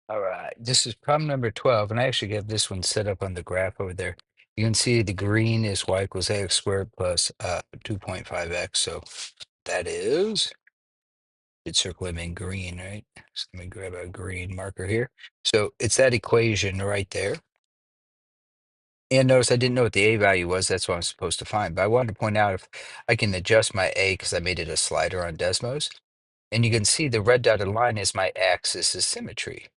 All right, this is problem number 12, and I actually have this one set up on the graph over there. You can see the green is y equals ax squared plus 2.5x. So that is, it's circle them in green, right? So let me grab a green marker here. So it's that equation right there. And notice I didn't know what the a value was. That's what I'm supposed to find. But I wanted to point out if I can adjust my a because I made it a slider on Desmos. And you can see the red dotted line is my axis of symmetry.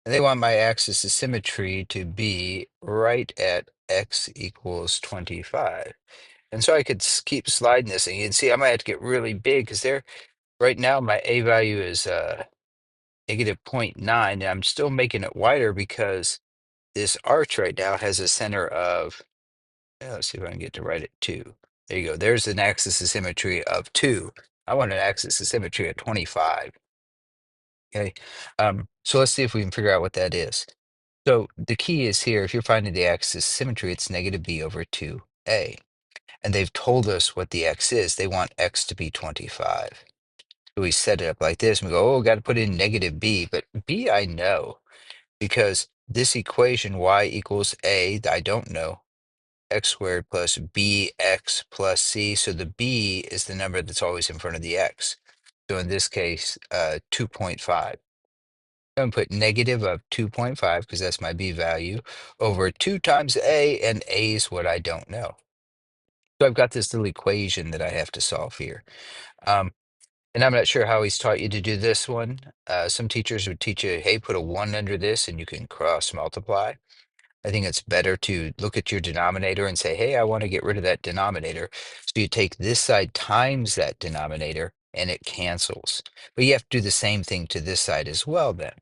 And they want my axis of symmetry to be right at x equals 25. And so I could keep sliding this, and you can see I might have to get really big because there, right now, my a value is negative -0.9, and I'm still making it wider because this arch right now has a center of, let's see if I can get to right at 2. There you go. There's an axis of symmetry of 2. I want an axis of symmetry at 25. Okay. So let's see if we can figure out what that is. So the key is here, if you're finding the axis symmetry, it's negative b over 2a. And they've told us what the x is. They want x to be 25. So we set it up like this, and we go, oh, got to put in negative b. But b I know, because this equation y equals a, I don't know, x squared plus bx plus c. So the b is the number that's always in front of the x. So in this case, 2.5. I'm going to put negative of 2.5 because that's my b value over 2 times a, and a is what I don't know. So I've got this little equation that I have to solve here. And I'm not sure how he's taught you to do this one. Some teachers would teach you, hey, put a 1 under this and you can cross multiply. I think it's better to look at your denominator and say, hey, I want to get rid of that denominator. So you take this side times that denominator and it cancels. But you have to do the same thing to this side as well then.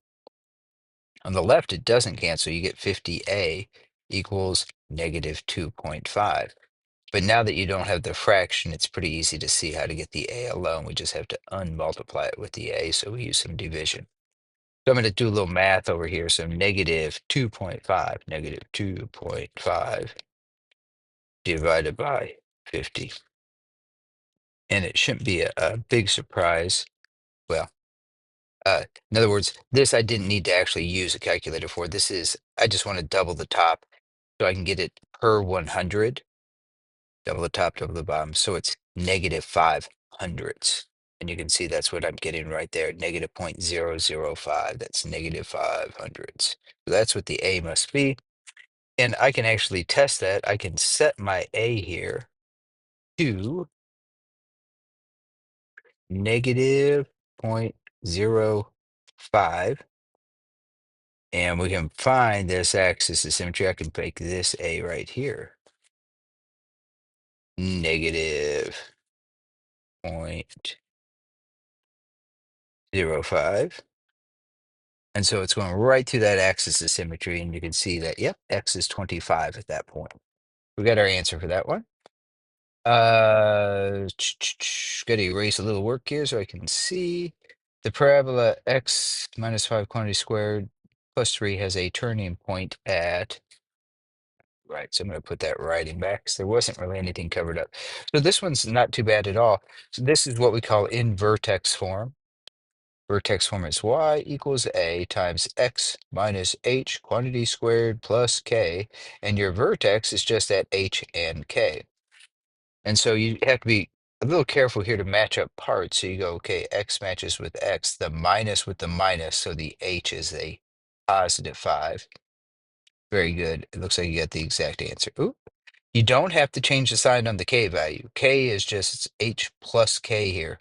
On the left, it doesn't cancel. You get 50a equals negative 2.5. But now that you don't have the fraction, it's pretty easy to see how to get the a alone. We just have to unmultiply it with the a, so we use some division. So I'm going to do a little math over here. So negative 2.5 divided by 50. And it shouldn't be a big surprise. Well, in other words, this I didn't need to actually use a calculator for. This is, I just want to double the top so I can get it per 100. Double the top, double the bottom. So it's negative 5 hundredths. And you can see that's what I'm getting right there, negative 0.005. That's negative 5 hundredths. So that's what the A must be. And I can actually test that. I can set my A here to negative 0.05. And we can find this axis of symmetry. I can make this A right here. Negative 0.05. And so it's going right through that axis of symmetry, and you can see that, yep, x is 25 at that point. We got our answer for that one. Got to erase a little work here so I can see. The parabola x minus 5 quantity squared plus 3 has a turning point at, right, so I'm going to put that writing back because there wasn't really anything covered up. So this one's not too bad at all. So this is what we call in vertex form. Vertex form is y equals a times x minus h quantity squared plus k, and your vertex is just at h and k. And so you have to be a little careful here to match up parts. So you go, okay, x matches with x, the minus with the minus, so the h is a positive 5. Very good. It looks like you got the exact answer. Ooh. You don't have to change the sign on the k value. K is just h plus k here.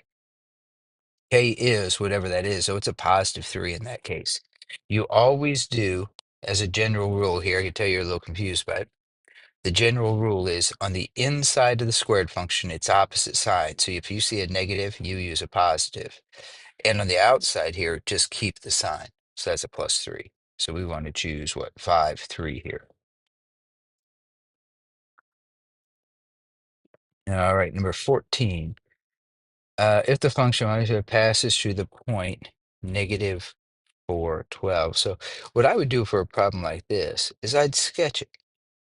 K is whatever that is, so it's a positive 3 in that case. You always do, as a general rule here, I can tell you're a little confused by it. The general rule is on the inside of the squared function, it's opposite side. So if you see a negative, you use a positive. And on the outside here, just keep the sign. So that's a plus 3. So we want to choose what, 5, 3 here. All right, number 14. If the function passes through the point negative 4, 12. So what I would do for a problem like this is I'd sketch it,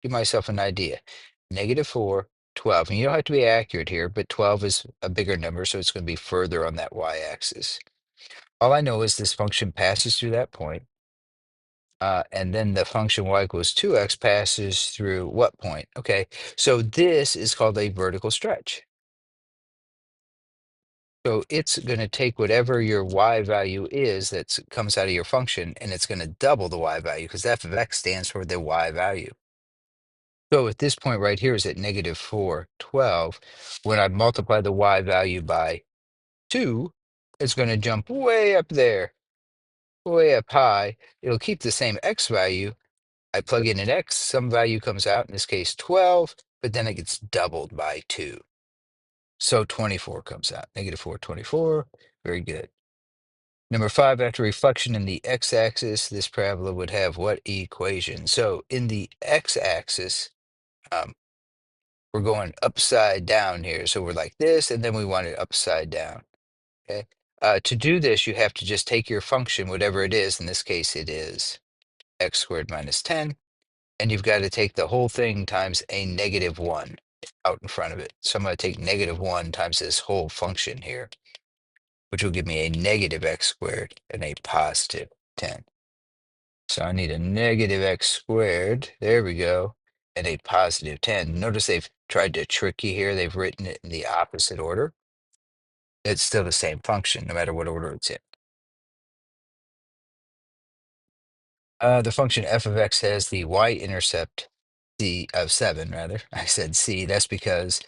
give myself an idea. Negative 4, 12. And you don't have to be accurate here, but 12 is a bigger number, so it's going to be further on that y-axis. All I know is this function passes through that point. And then the function y equals 2x passes through what point? Okay, so this is called a vertical stretch. So it's going to take whatever your y value is that comes out of your function, and it's going to double the y value because f of x stands for the y value. So at this point right here is at negative 412. When I multiply the y value by 2, it's going to jump way up there, way up high. It'll keep the same x value. I plug in an x, some value comes out, in this case 12, but then it gets doubled by 2. So 24 comes out, negative 424. Very good. Number 5, after reflection in the x-axis, this parabola would have what equation? So in the x-axis, um, we're going upside down here. So we're like this, and then we want it upside down. Okay. To do this, you have to just take your function, whatever it is. In this case, it is x squared minus 10. And you've got to take the whole thing times a negative 1 out in front of it. So I'm going to take negative 1 times this whole function here, which will give me a negative x squared and a positive 10. So I need a negative x squared. There we go. And a positive 10. Notice they've tried to trick you here. They've written it in the opposite order. It's still the same function, no matter what order it's in. The function f of x has the y-intercept c of 7, rather. I said c. That's because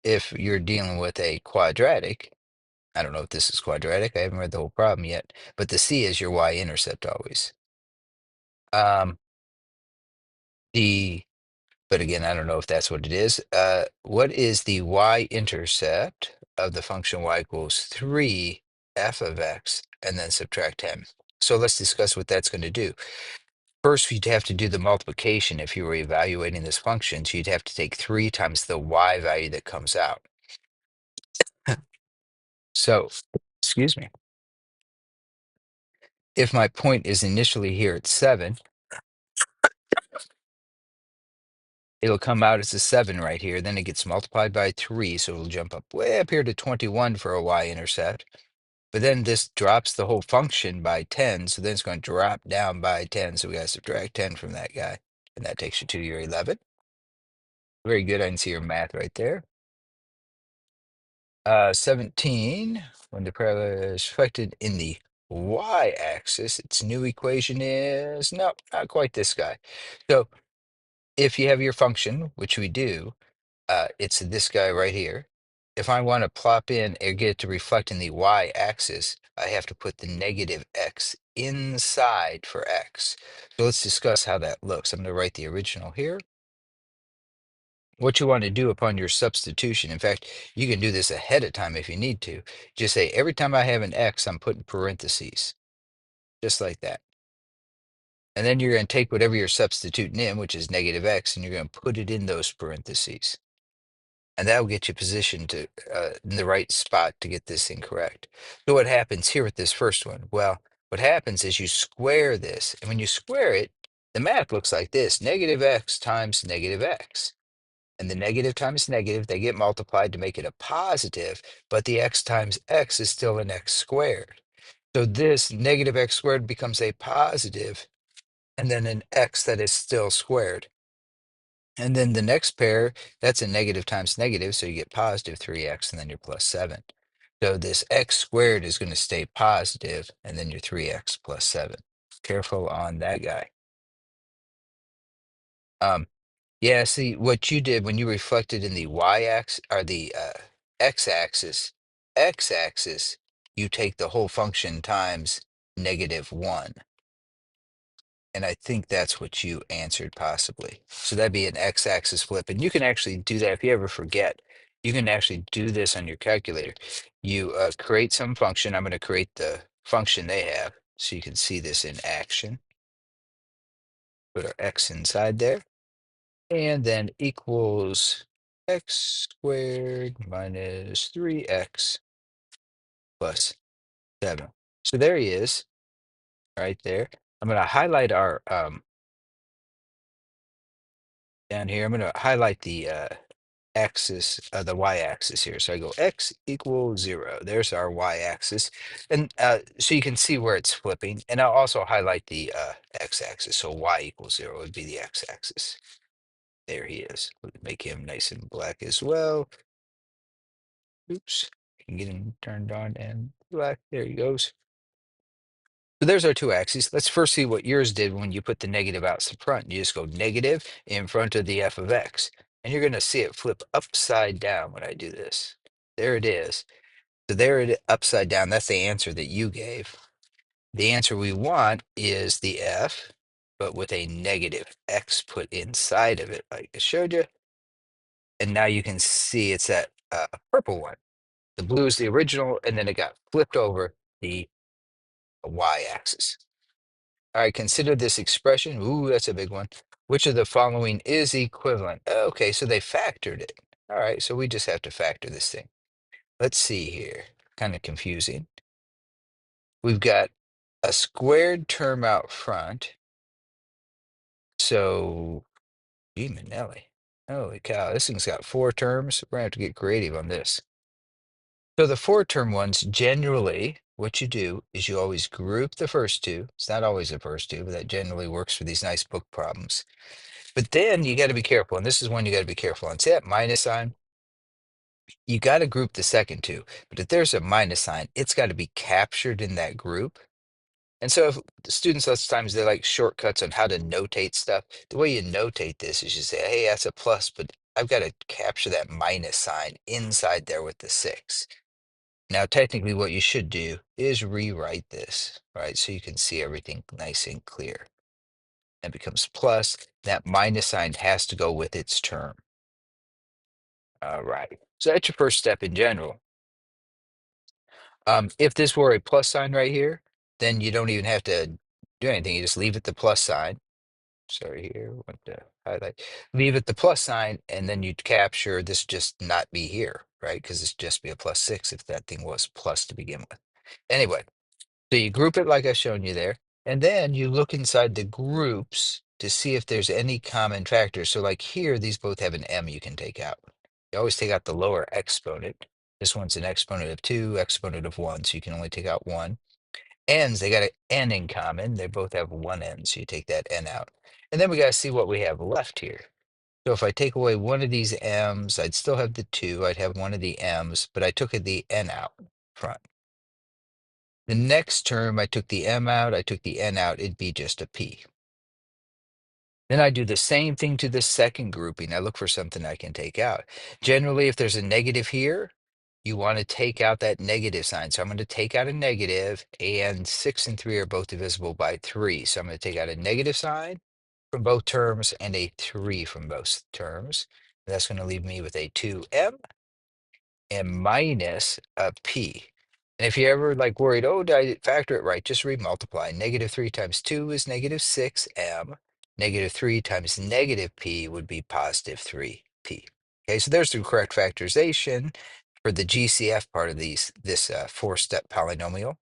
if you're dealing with a quadratic, I don't know if this is quadratic. I haven't read the whole problem yet, but the c is your y-intercept always. Um, the But again, I don't know if that's what it is. What is the y-intercept of the function y equals 3 f of x and then subtract 10? So let's discuss what that's going to do. First, you'd have to do the multiplication if you were evaluating this function. So you'd have to take 3 times the y value that comes out. So, excuse me. If my point is initially here at 7, it'll come out as a 7 right here. Then it gets multiplied by 3, so it'll jump up way up here to 21 for a y-intercept. But then this drops the whole function by 10, so then it's going to drop down by 10, so we got to subtract 10 from that guy. And that takes you to your 11. Very good. I can see your math right there. 17, when the parabola is reflected in the y-axis, its new equation is, no, not quite this guy. So if you have your function, which we do, it's this guy right here. If I want to plop in or get it to reflect in the y-axis, I have to put the negative x inside for x. So let's discuss how that looks. I'm going to write the original here. What you want to do upon your substitution, in fact, you can do this ahead of time if you need to. Just say, every time I have an x, I'm putting parentheses, just like that. And then you're going to take whatever you're substituting in, which is negative x, and you're going to put it in those parentheses. And that will get you positioned to in the right spot to get this thing correct. So what happens here with this first one? Well, what happens is you square this, and when you square it, the math looks like this: negative x times negative x. And the negative times negative, they get multiplied to make it a positive, but the x times x is still an x squared. So this negative x squared becomes a positive, and then an x that is still squared. And then the next pair, that's a negative times negative, so you get positive 3x, and then your plus 7. So this x squared is going to stay positive, and then your 3x plus 7. Careful on that guy. Um, yeah, see, what you did when you reflected in the y-axis, or the x-axis, x-axis, you take the whole function times negative 1. And I think that's what you answered possibly. So that'd be an x-axis flip. And you can actually do that if you ever forget. You can actually do this on your calculator. You create some function. I'm going to create the function they have so you can see this in action. Put our x inside there. And then equals x squared minus 3x plus 7. So there he is, right there. I'm going to highlight our down here. I'm going to highlight the axis, the y-axis here. So I go x equals 0. There's our y-axis. And so you can see where it's flipping. And I'll also highlight the x-axis. So y equals 0 would be the x-axis. There he is. We'll make him nice and black as well. Oops. Can get him turned on and black. There he goes. So there's our two axes. Let's first see what yours did when you put the negative out front. You just go negative in front of the f of x. And you're going to see it flip upside down when I do this. There it is. So there it upside down. That's the answer that you gave. The answer we want is the f, but with a negative x put inside of it, like I showed you. And now you can see it's that purple one. The blue is the original, and then it got flipped over the y-axis. All right, consider this expression. Ooh, that's a big one. Which of the following is equivalent? Okay, so they factored it. All right, so we just have to factor this thing. Let's see here. Kind of confusing. We've got a squared term out front. So, gee, Manelli. Holy cow, this thing's got 4 terms. We're gonna have to get creative on this. So the 4-term ones, generally, what you do is you always group the first two. It's not always the first two, but that generally works for these nice book problems. But then you got to be careful, and this is one you got to be careful on. See that minus sign? You got to group the second two, but if there's a minus sign, it's got to be captured in that group. And so if the students, lots of times they like shortcuts on how to notate stuff. The way you notate this is you say, hey, that's a plus, but I've got to capture that minus sign inside there with the 6. Now, technically, what you should do is rewrite this, right? So you can see everything nice and clear. It becomes plus. That minus sign has to go with its term. All right. So that's your first step in general. If this were a plus sign right here, then you don't even have to do anything. You just leave it the plus sign. Sorry here, want to highlight. Leave it the plus sign, and then you'd capture this just not be here, right? Because it's just be a +6 if that thing was plus to begin with. Anyway, so you group it like I've shown you there, and then you look inside the groups to see if there's any common factors. So like here, these both have an m you can take out. You always take out the lower exponent. This one's an exponent of 2, exponent of 1, so you can only take out 1. N's, they got an n in common. They both have 1 n, so you take that n out. And then we got to see what we have left here. So if I take away one of these m's, I'd still have the 2. I'd have one of the m's, but I took the n out front. The next term, I took the m out, I took the n out, it'd be just a p. Then I do the same thing to the second grouping. I look for something I can take out. Generally, if there's a negative here, you want to take out that negative sign. So I'm going to take out a negative, and 6 and 3 are both divisible by 3. So I'm going to take out a negative sign from both terms and a 3 from both terms. That's going to leave me with a 2m and minus a p. And if you're ever like worried, oh, did I factor it right? Just remultiply. -3 times 2 is -6m. -3 times negative p would be +3p. Okay, so there's the correct factorization for the GCF part of this 4-step polynomial.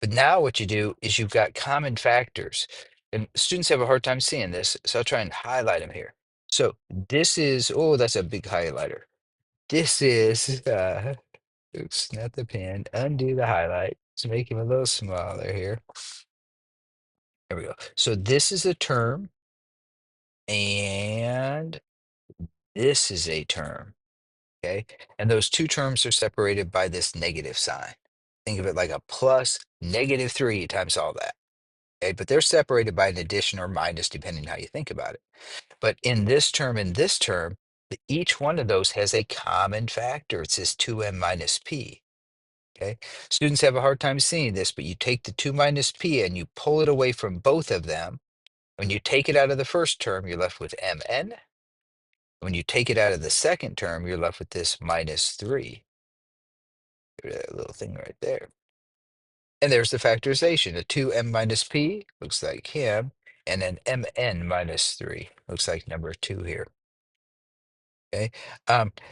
But now what you do is you've got common factors. And students have a hard time seeing this, so I'll try and highlight them here. So this is, oh, that's a big highlighter. This is oops, not the pen. Undo the highlight. Let's make him a little smaller here. There we go. So this is a term, and this is a term. Okay. And those two terms are separated by this negative sign. Think of it like a plus -3 times all that. Okay. But they're separated by an addition or minus, depending how you think about it. But in this term and this term, each one of those has a common factor. It says 2m minus p. Okay. Students have a hard time seeing this, but you take the 2 minus p and you pull it away from both of them. When you take it out of the first term, you're left with mn. When you take it out of the second term, you're left with this -3. That little thing right there. And there's the factorization. A 2m minus p looks like him, and an mn minus 3 looks like number 2 here. Okay.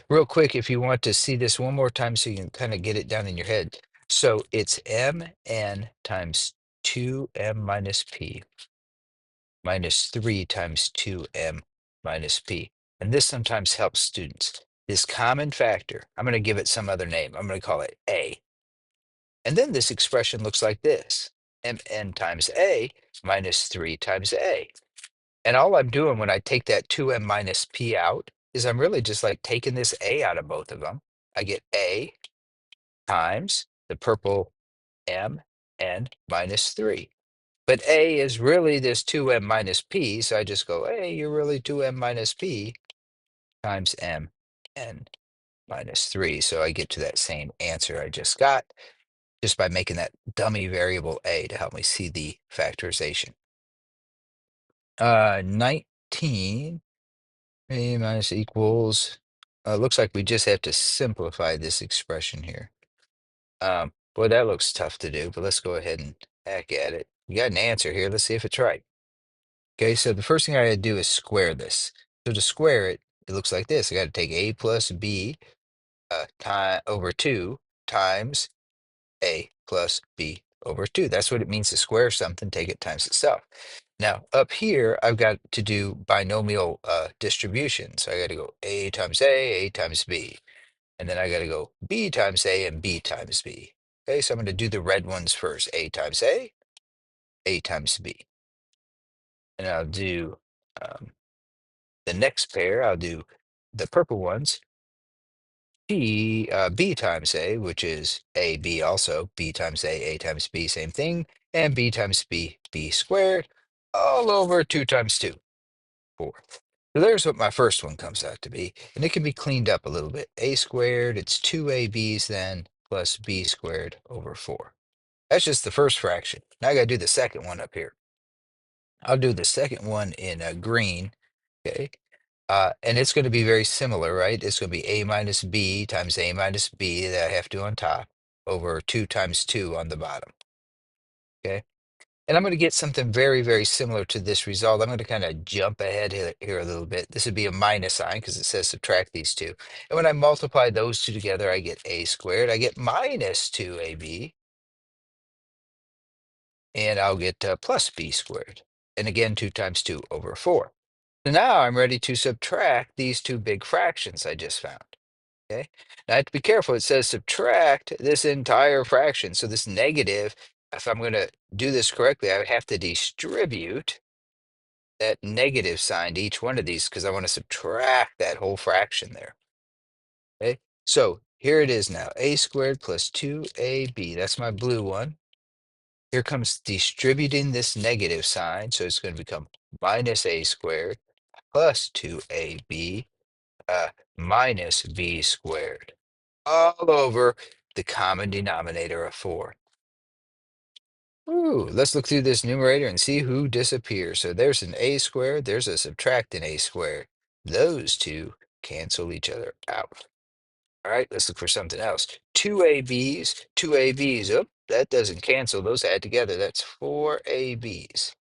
Real quick, if you want to see this one more time so you can kind of get it down in your head. So it's mn times 2m minus p minus 3 times 2m minus p. And this sometimes helps students. this common factor. I'm going to give it some other name. I'm going to call it A. And then this expression looks like this. Mn times A minus 3 times A. And all I'm doing when I take that 2m minus p out is I'm really just like taking this A out of both of them. I get A times the purple m n minus 3. But A is really this 2m minus p, so I just go, hey, you're really 2m minus p times m n minus 3. So I get to that same answer I just got just by making that dummy variable A to help me see the factorization. 19 A minus equals, looks like we just have to simplify this expression here. Boy, that looks tough to do, but let's go ahead and hack at it. We got an answer here. Let's see if it's right. Okay, so the first thing I gotta do is square this. So to square it, it looks like this. I gotta take A plus B over 2 times A plus B over 2. That's what it means to square something, take it times itself. Now, up here, I've got to do binomial distribution. So I got to go A times A times B. And then I got to go B times A and B times B. Okay, so I'm going to do the red ones first. A times A times B. And I'll do the next pair, I'll do the purple ones. B times A, which is AB also. B times A times B, same thing. And B times B, B squared, all over 2 times 2, 4. So there's what my first one comes out to be. And it can be cleaned up a little bit. A squared, it's 2ABs then, plus B squared over 4. That's just the first fraction. Now I got to do the second one up here. I'll do the second one in green, okay? And it's going to be very similar, right? It's going to be A minus B times A minus B that I have to do on top over 2 times 2 on the bottom, okay? And I'm going to get something very, very similar to this result. I'm going to kind of jump ahead here a little bit. This would be a minus sign because it says subtract these two. And when I multiply those two together, I get A squared. I get minus 2AB, and I'll get plus B squared. And again, 2 times 2 over 4. So now I'm ready to subtract these two big fractions I just found. Okay. Now I have to be careful. It says subtract this entire fraction. So this negative, if I'm going to do this correctly, I would have to distribute that negative sign to each one of these because I want to subtract that whole fraction there. Okay. So here it is now. A squared plus 2AB. That's my blue one. Here comes distributing this negative sign. So it's going to become minus A squared plus 2AB minus B squared, all over the common denominator of 4. Ooh, let's look through this numerator and see who disappears. So there's an A squared, there's a subtracting A squared. Those two cancel each other out. All right, let's look for something else. 2ABs, 2ABs. Oh, that doesn't cancel. Those add together. That's 4ABs.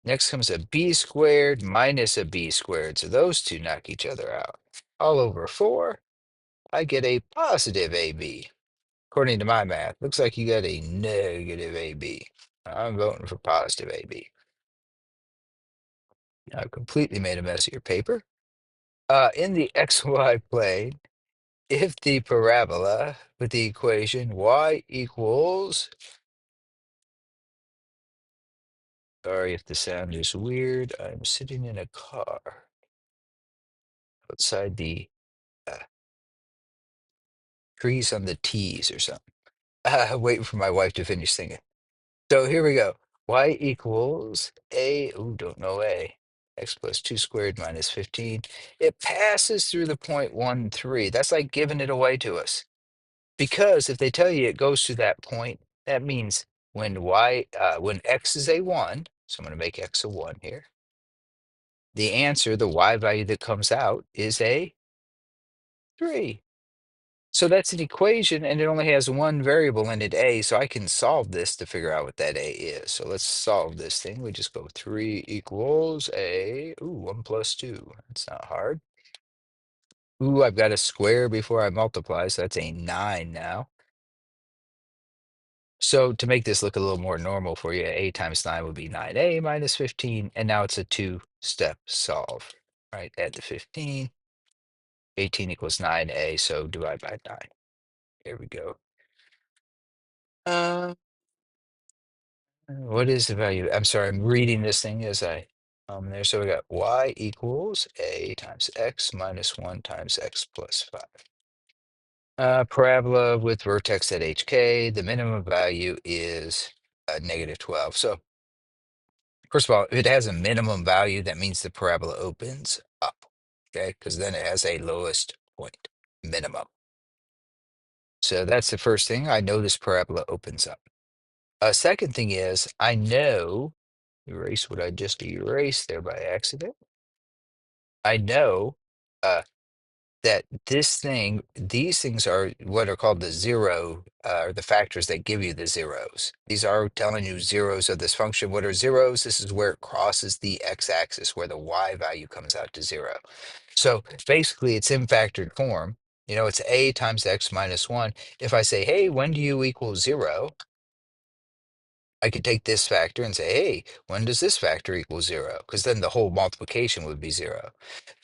Next comes a B squared minus a B squared. So those two knock each other out. All over 4, I get a positive AB. According to my math, looks like you got a negative AB. I'm voting for positive AB. I've completely made a mess of your paper. In the XY plane, if the parabola with the equation y equals, sorry if the sound is weird, I'm sitting in a car outside the uh, trees on the T's or something. Waiting for my wife to finish singing. So here we go. Y equals A, ooh, don't know A. X plus 2 squared minus 15. It passes through the point 1, 3. That's like giving it away to us. Because if they tell you it goes through that point, that means when X is a 1, so I'm going to make X a 1 here, the answer, the Y value that comes out is a 3. So that's an equation, and it only has one variable in it, A, so I can solve this to figure out what that A is. So let's solve this thing. We just go 3 equals A, ooh, 1 plus 2. That's not hard. Ooh, I've got a square before I multiply, so that's a 9 now. So to make this look a little more normal for you, A times 9 would be 9A minus 15, and now it's a two-step solve. All right, add the 15. 18 equals 9a, so divide by 9. Here we go. Uh, what is the value? I'm sorry, I'm reading this thing as I there. So we got y equals a times x minus 1 times x plus 5. Parabola with vertex at hk. The minimum value is -12. So first of all, if it has a minimum value, that means the parabola opens up, okay? Because then it has a lowest point, minimum. So that's the first thing. I know this parabola opens up. Second thing is, I know, erase what I just erased there by accident. I know uh, that these things are what are called the zero, or the factors that give you the zeros. These are telling you zeros of this function. What are zeros? This is where it crosses the x-axis, where the y value comes out to 0. So basically, it's in factored form. You know, it's a times x minus 1. If I say, hey, when do you equal 0? I could take this factor and say, hey, when does this factor equal 0? Because then the whole multiplication would be 0.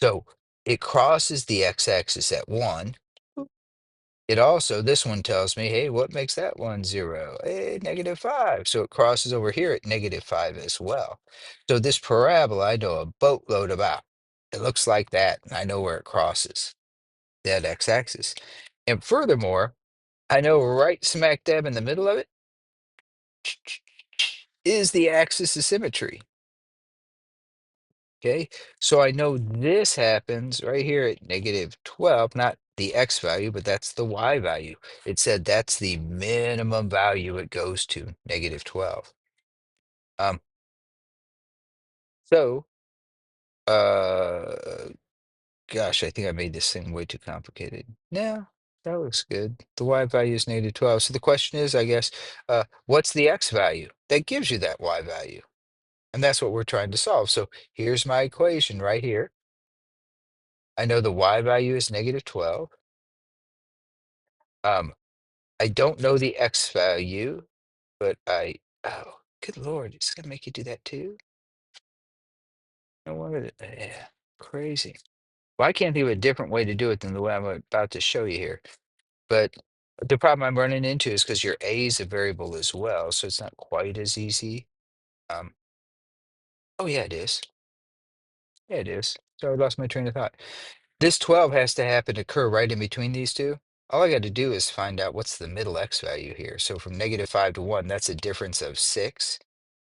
So it crosses the x-axis at 1. It also, this one tells me, hey, what makes that one 0? Hey, -5. So it crosses over here at -5 as well. So this parabola, I know a boatload about. It looks like that, and I know where it crosses that x-axis. And furthermore, I know right smack dab in the middle of it is the axis of symmetry. Okay, so I know this happens right here at -12, not the x value, but that's the y value. It said that's the minimum value it goes to, -12. Um, so, uh, gosh, I think I made this thing way too complicated. No, that looks good. The y value is -12. So the question is, I guess, what's the x value that gives you that y value? And that's what we're trying to solve. So here's my equation right here. I know the y value is -12. Um, I don't know the X value, but oh, good Lord, it's gonna make you do that too? No wonder yeah, crazy. Well, I can't think of a different way to do it than the way I'm about to show you here. But the problem I'm running into is because your A is a variable as well, so it's not quite as easy. Um, oh yeah, it is. Yeah, it is. So I lost my train of thought. This 12 has to happen to occur right in between these two. All I got to do is find out what's the middle X value here. So from -5 to 1, that's a difference of 6.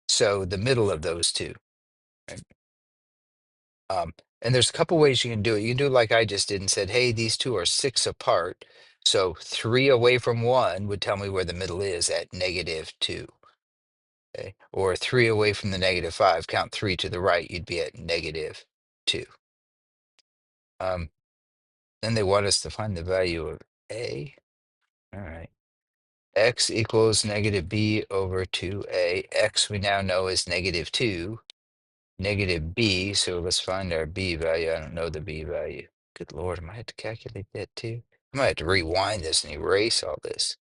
So the middle of those two. Right? Um, and there's a couple ways you can do it. You can do it like I just did and said, hey, these two are 6 apart. So 3 away from 1 would tell me where the middle is at -2. Okay? Or 3 away from the -5, count 3 to the right, you'd be at -2. Um, then they want us to find the value of A. All right. X equals -b over 2a. X we now know is -2. -b, so let's find our b value. I don't know the b value. Good Lord, I might have to calculate that too. I might have to rewind this and erase all this.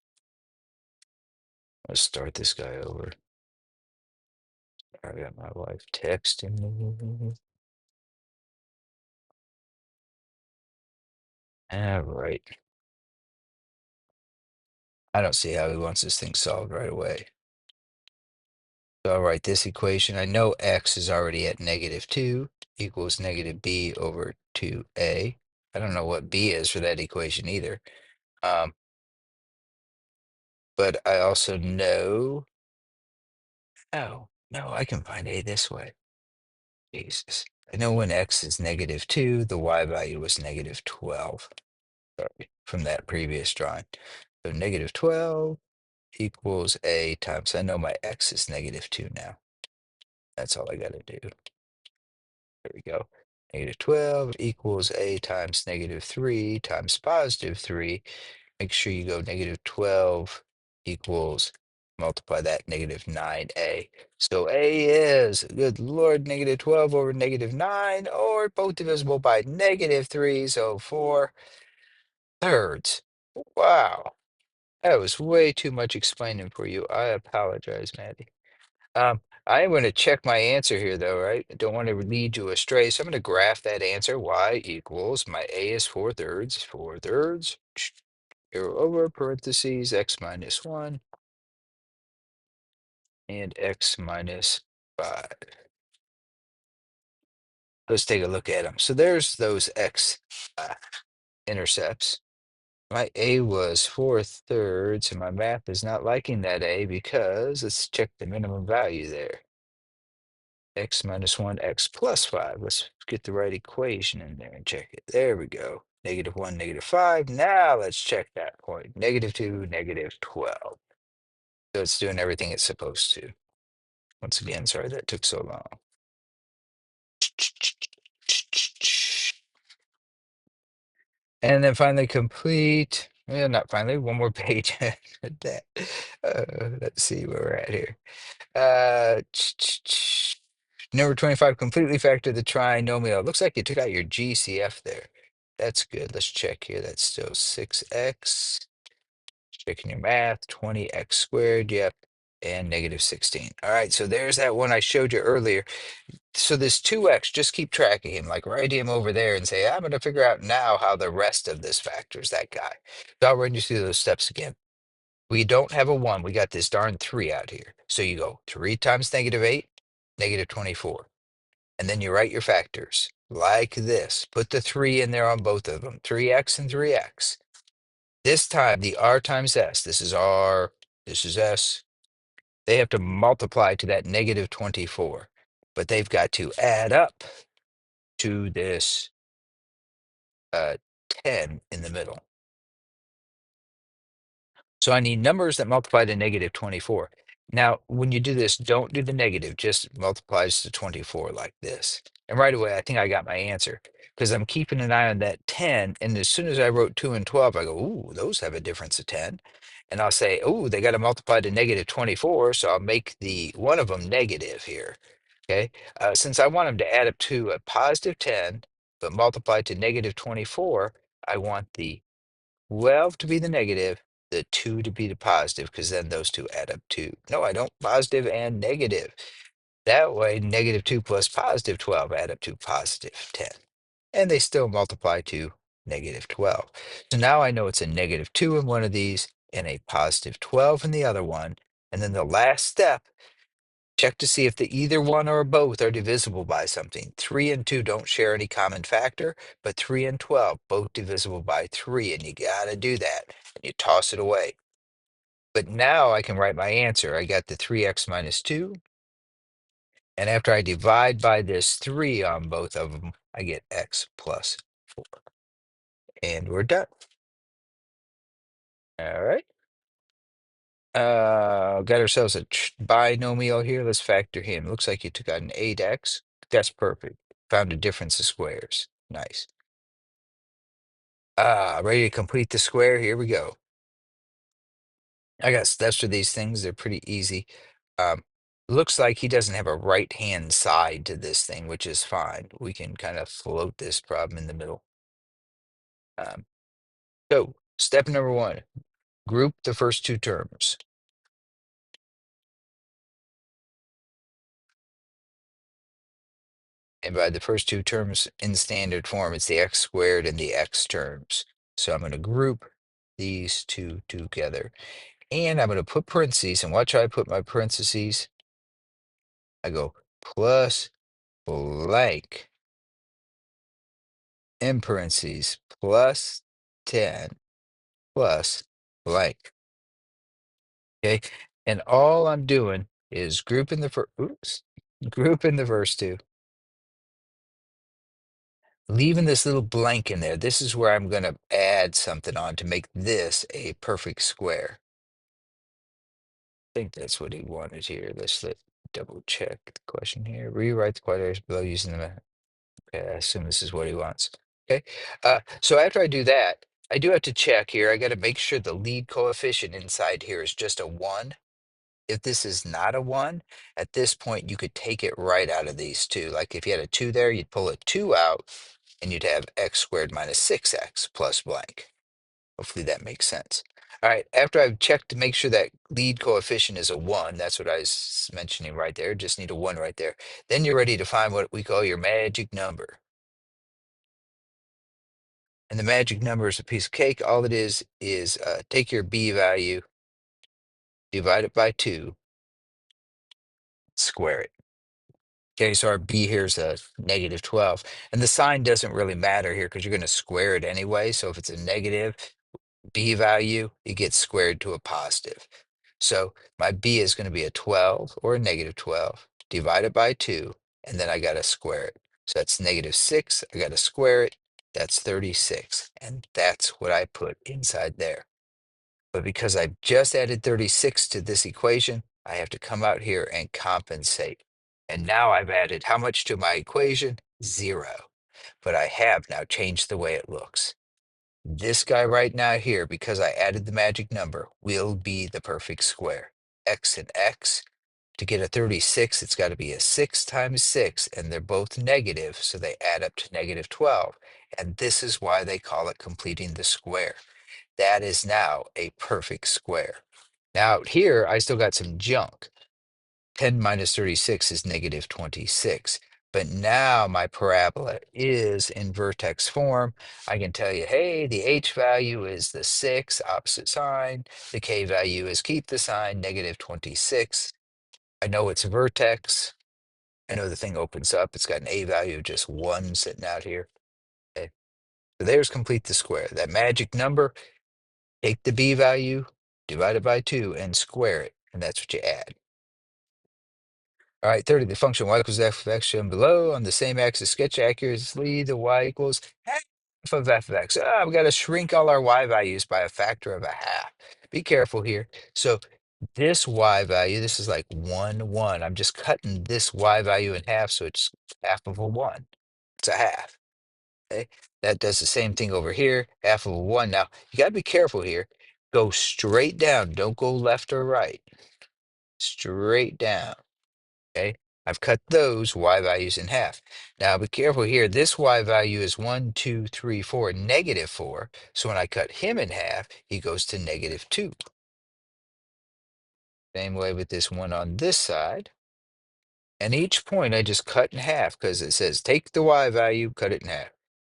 Let's start this guy over. I got my wife texting me. All right. I don't see how he wants this thing solved right away. So I'll write this equation. I know x is already at -2 equals -b over 2a. I don't know what b is for that equation either. Um, but I also know, oh, no, I can find a this way. Jesus. I know when x is -2, the y value was -12. Sorry, from that previous drawing. So -12 equals a times, I know my x is -2 now. That's all I got to do. There we go. -12 equals a times -3 times +3. Make sure you go -12 equals, multiply that, -9a. So a is, good Lord, -12 over -9, or both divisible by -3, so 4/3. Wow, that was way too much explaining for you. I apologize, Maddie. Um, I am going to check my answer here, though, right? I don't want to lead you astray. So I'm going to graph that answer. Y equals my A is 4/3, 4/3, arrow over parentheses, x minus 1 and x minus 5. Let's take a look at them. So there's those x uh, intercepts. My A was 4/3, and my math is not liking that A because let's check the minimum value there. X minus 1, x plus 5. Let's get the right equation in there and check it. There we go. -1, -5. Now let's check that point. -2, -12. So it's doing everything it's supposed to. Once again, sorry that took so long. And then finally complete. Yeah, not finally, one more page. That, let's see where we're at here. Uh, Number 25, completely factor the trinomial. Looks like you took out your GCF there. That's good. Let's check here. That's still 6x. Checking your math, 20x squared. Yep. And -16. All right, so there's that one I showed you earlier. So this 2x, just keep track of him. Like write him over there and say, I'm going to figure out now how the rest of this factors that guy. So I'll run you through those steps again. We don't have a 1. We got this darn 3 out here. So you go 3 times -8, -24. And then you write your factors like this. Put the 3 in there on both of them, 3x and 3x. This time, the r times s, this is r, this is s, they have to multiply to that -24. But they've got to add up to this uh, 10 in the middle. So I need numbers that multiply to -24. Now, when you do this, don't do the negative, just multiplies to 24 like this. And right away, I think I got my answer because I'm keeping an eye on that 10. And as soon as I wrote 2 and 12, I go, ooh, those have a difference of 10. And I'll say, oh, they got to multiply to -24. So I'll make the one of them negative here. Okay. Since I want them to add up to a +10, but multiply to -24, I want the 12 to be the negative, the 2 to be the positive, because then those two add up to, no, I don't, positive and negative. That way, -2 plus +12 add up to +10. And they still multiply to -12. So now I know it's a -2 in one of these and a +12 in the other one. And then the last step, check to see if the either one or both are divisible by something. 3 and 2 don't share any common factor, but 3 and 12 both divisible by 3, and you got to do that. And you toss it away. But now I can write my answer. I got the 3x minus 2, and after I divide by this 3 on both of them, I get x plus 4. And we're done. All right. Got ourselves a binomial here. Let's factor him. Looks like you took out an 8x. That's perfect. Found a difference of squares. Nice. Ready to complete the square? Here we go. I got steps for these things. They're pretty easy. Looks like he doesn't have a right-hand side to this thing, which is fine. We can kind of float this problem in the middle. So step number 1, group the first two terms. And by the first two terms in standard form, it's the x squared and the x terms. So I'm going to group these two together. And I'm going to put parentheses. And watch how I put my parentheses. I go plus blank in parentheses plus 10 plus blank. Okay. And all I'm doing is grouping the grouping the first two, leaving this little blank in there. This is where I'm going to add something on to make this a perfect square. I think that's what he wanted here. Double check the question here. Rewrite the quadratics below using the method. Okay, I assume this is what he wants. Okay. So after I do that, I do have to check here. I got to make sure the lead coefficient inside here is just a 1. If this is not a 1, at this point you could take it right out of these two. Like if you had a 2 there, you'd pull a 2 out and you'd have x squared minus 6x plus blank. Hopefully that makes sense. All right, after I've checked to make sure that lead coefficient is a 1, that's what I was mentioning right there, just need a 1 right there. Then you're ready to find what we call your magic number. And the magic number is a piece of cake. All it is take your B value, divide it by 2, square it. Okay, so our B here is a negative 12. And the sign doesn't really matter here because you're going to square it anyway. So if it's a negative B value, it gets squared to a positive. So my B is going to be a 12 or a negative 12 divided by 2, and then I got to square it. So that's negative 6. I got to square it. That's 36. And that's what I put inside there. But because I've just added 36 to this equation, I have to come out here and compensate. And now I've added how much to my equation? 0. But I have now changed the way it looks. This guy right now here, because I added the magic number, will be the perfect square. X and X. To get a 36, it's got to be a 6 times 6, and they're both negative, so they add up to negative 12. And this is why they call it completing the square. That is now a perfect square. Now out here, I still got some junk. 10 minus 36 is negative 26. But now my parabola is in vertex form. I can tell you, hey, the H value is the 6, opposite sign. The K value is keep the sign, negative 26. I know it's a vertex. I know the thing opens up. It's got an A value of just 1 sitting out here. Okay. So there's complete the square. That magic number, take the B value, divide it by 2, and square it. And that's what you add. All right, 30, the function y equals f of x shown below on the same axis sketch accurately the y equals half of f of x. We've got to shrink all our y values by a factor of a half. Be careful here. So this y value, this is like 1, 1. I'm just cutting this y value in half, so it's half of a 1. It's a half. Okay? That does the same thing over here, half of a 1. Now, you got to be careful here. Go straight down. Don't go left or right. Straight down. Okay, I've cut those y values in half. Now be careful here. This y value is 1, 2, 3, 4, negative 4. So when I cut him in half, he goes to negative 2. Same way with this one on this side. And each point I just cut in half because it says take the y value, cut it in half.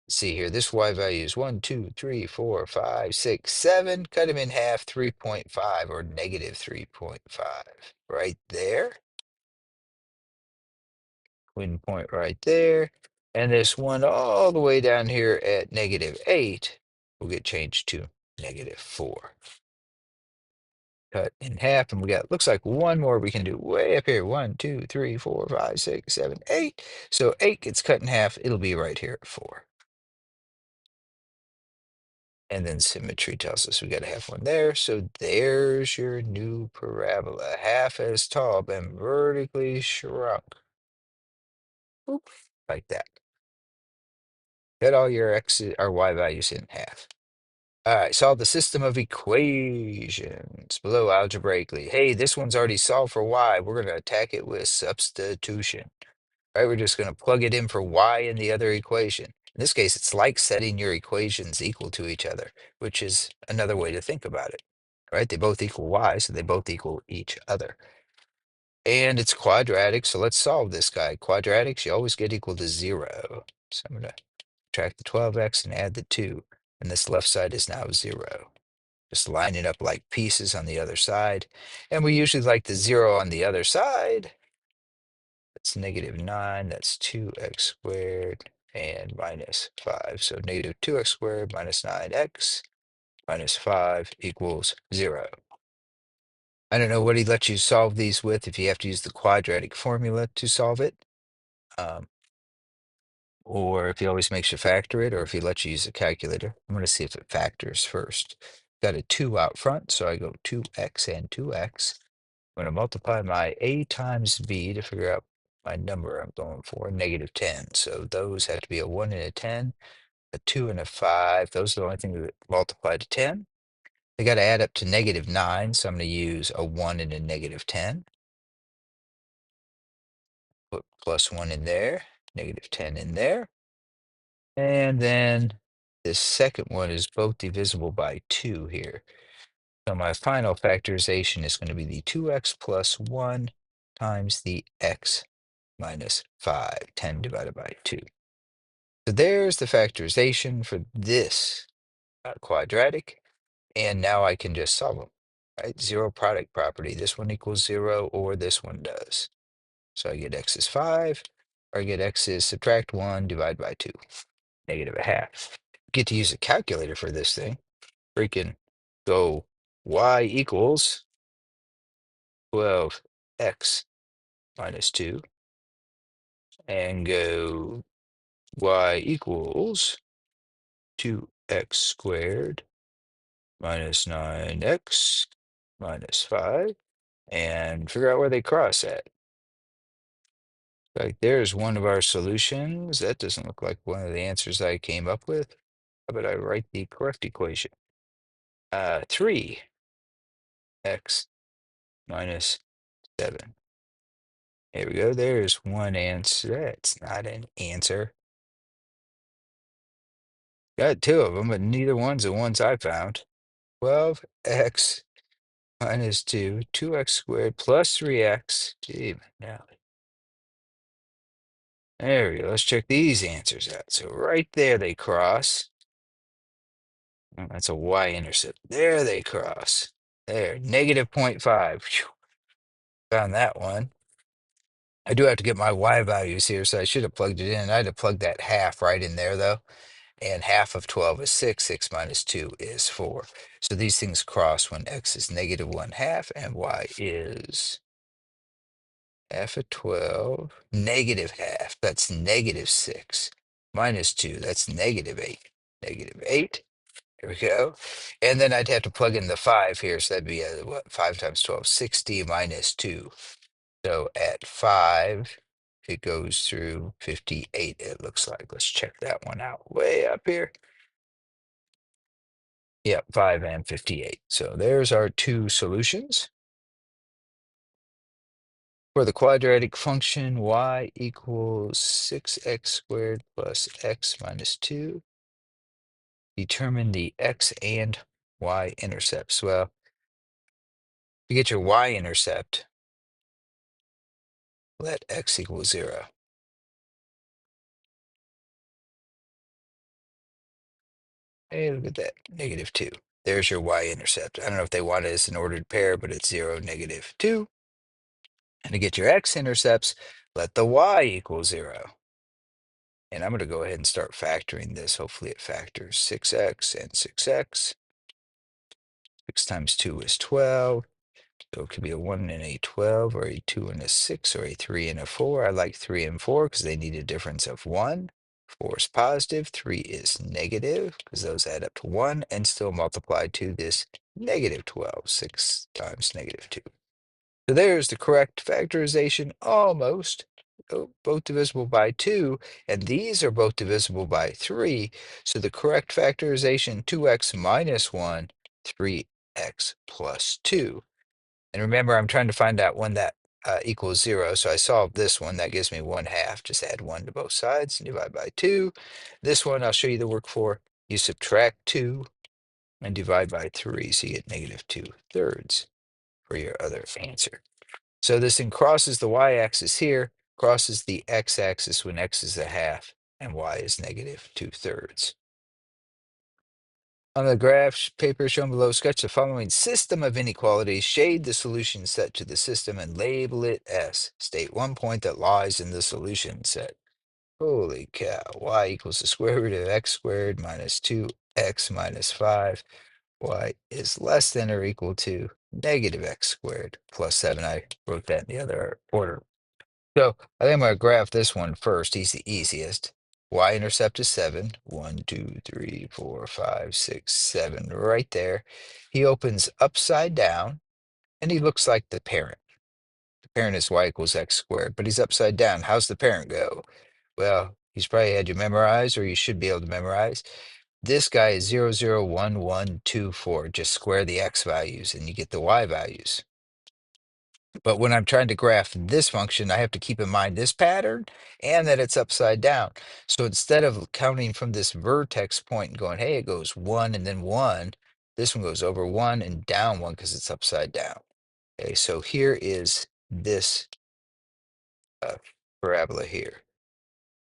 See here, this y value is 1, 2, 3, 4, 5, 6, 7. Cut him in half, 3.5 or negative 3.5. Right there. Twin point right there. And this one all the way down here at negative 8 will get changed to negative 4. Cut in half, and we got, looks like one more we can do way up here. 1, 2, 3, 4, 5, 6, 7, 8. So 8 gets cut in half. It'll be right here at 4. And then symmetry tells us we got to have one there. So there's your new parabola, half as tall, but vertically shrunk. Oop, like that. Cut all your x or y values in half. All right, solve the system of equations below algebraically. Hey, this one's already solved for y. We're going to attack it with substitution. Right, we're just going to plug it in for y in the other equation. In this case, it's like setting your equations equal to each other, which is another way to think about it. Right, they both equal y, so they both equal each other. And it's quadratic, so let's solve this guy. Quadratics, you always get equal to 0. So I'm going to subtract the 12x and add the 2. And this left side is now 0. Just line it up like pieces on the other side. And we usually like the 0 on the other side. That's negative 9. That's 2x squared and minus 5. So negative 2x squared minus 9x minus 5 equals 0. I don't know what he lets you solve these with if you have to use the quadratic formula to solve it. Or if he always makes you factor it, or if he lets you use a calculator. I'm going to see if it factors first. Got a 2 out front, so I go 2x and 2x. I'm going to multiply my a times b to figure out my number I'm going for, negative 10. So those have to be a 1 and a 10, a 2 and a 5. Those are the only things that multiply to 10. They got to add up to negative 9, so I'm going to use a 1 and a negative 10. Put plus 1 in there, negative 10 in there. And then this second one is both divisible by 2 here. So my final factorization is going to be the 2x plus 1 times the x minus 5, 10 divided by 2. So there's the factorization for this quadratic. And now I can just solve them, right? Zero product property. This one equals 0 or this one does. So I get x is 5, or I get x is subtract 1, divide by 2, negative a half. Get to use a calculator for this thing. Freaking go y equals 12x minus 2 and go y equals 2x squared minus 9x minus 5 and figure out where they cross at. Like there's one of our solutions. That doesn't look like one of the answers I came up with. How about I write the correct equation? 3x minus 7. Here we go. There's one answer. That's not an answer. Got two of them, but neither one's the ones I found. 12x minus 2, 2x squared plus 3x. Gee, now. There we go. Let's check these answers out. So right there they cross. Oh, that's a y-intercept. There they cross. There, negative 0.5. Phew, found that one. I do have to get my y values here, so I should have plugged it in. I had to plug that half right in there, though. And half of 12 is 6. 6 minus 2 is 4. So these things cross when x is negative 1/2 and y is half of 12. Negative half, that's negative 6. Minus 2, that's negative 8. Negative 8. Here we go. And then I'd have to plug in the 5 here. So that'd be what? 5 times 12, 60 minus 2. So at 5, it goes through 58, it looks like. Let's check that one out way up here. Yep, 5 and 58. So there's our two solutions. For the quadratic function, y equals 6x squared plus x minus 2. Determine the x and y intercepts. Well, to get your y-intercept, let x equal 0. Hey, look at that, negative 2. There's your y-intercept. I don't know if they want it as an ordered pair, but it's 0, negative 2. And to get your x-intercepts, let the y equal 0. And I'm going to go ahead and start factoring this. Hopefully it factors 6x and 6x. 6 times 2 is 12. So it could be a 1 and a 12, or a 2 and a 6, or a 3 and a 4. I like 3 and 4 because they need a difference of 1. 4 is positive, 3 is negative, because those add up to 1 and still multiply to this negative 12. 6 times negative 2. So there's the correct factorization, almost. Both divisible by 2, and these are both divisible by 3. So the correct factorization, 2x minus 1, 3x plus 2. And remember, I'm trying to find out when that equals 0. So I solved this one. That gives me 1/2. Just add 1 to both sides and divide by 2. This one, I'll show you the work for. You subtract 2 and divide by 3. So you get negative 2/3 for your other answer. So this thing crosses the y-axis here, crosses the x-axis when x is 1/2 and y is negative 2/3. On the graph paper shown below, sketch the following system of inequalities, shade the solution set to the system, and label it S. State one point that lies in the solution set. Holy cow, y equals the square root of x squared minus 2x minus 5. Y is less than or equal to negative x squared plus 7. I wrote that in the other order. So I think I'm going to graph this one first. He's the easiest. Y-intercept is 7. 1, 2, 3, 4, 5, 6, 7. Right there. He opens upside down, and he looks like the parent. The parent is y equals x squared, but he's upside down. How's the parent go? Well, he's probably had you memorize, or you should be able to memorize. This guy is 0, 0, 1, 1, 2, 4. Just square the x values, and you get the y values. But when I'm trying to graph this function, I have to keep in mind this pattern and that it's upside down. So instead of counting from this vertex point and going, hey, it goes 1 and then 1, This one goes over 1 and down 1 because it's upside down. Okay, so here is this uh, parabola here.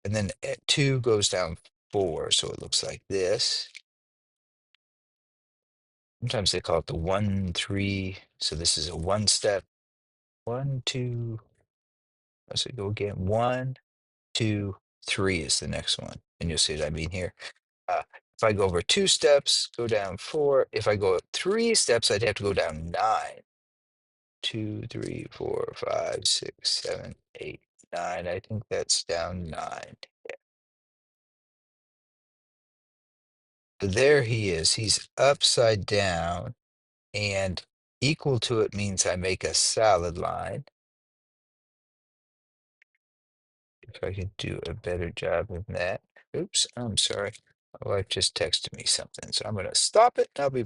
And then 2 goes down 4, so it looks like this. Sometimes they call it the 1, 3. So this is a 1 step. 1, 2. Let's go again. 1, 2, 3 is the next one. And you'll see what I mean here. If I go over 2 steps, go down 4. If I go up 3 steps, I'd have to go down 9. 2, 3, 4, 5, 6, 7, 8, 9. I think that's down 9. So there he is. He's upside down, and equal to it means I make a solid line. If I could do a better job of that. Oops, I'm sorry. My wife just texted me something, so I'm going to stop it. I'll be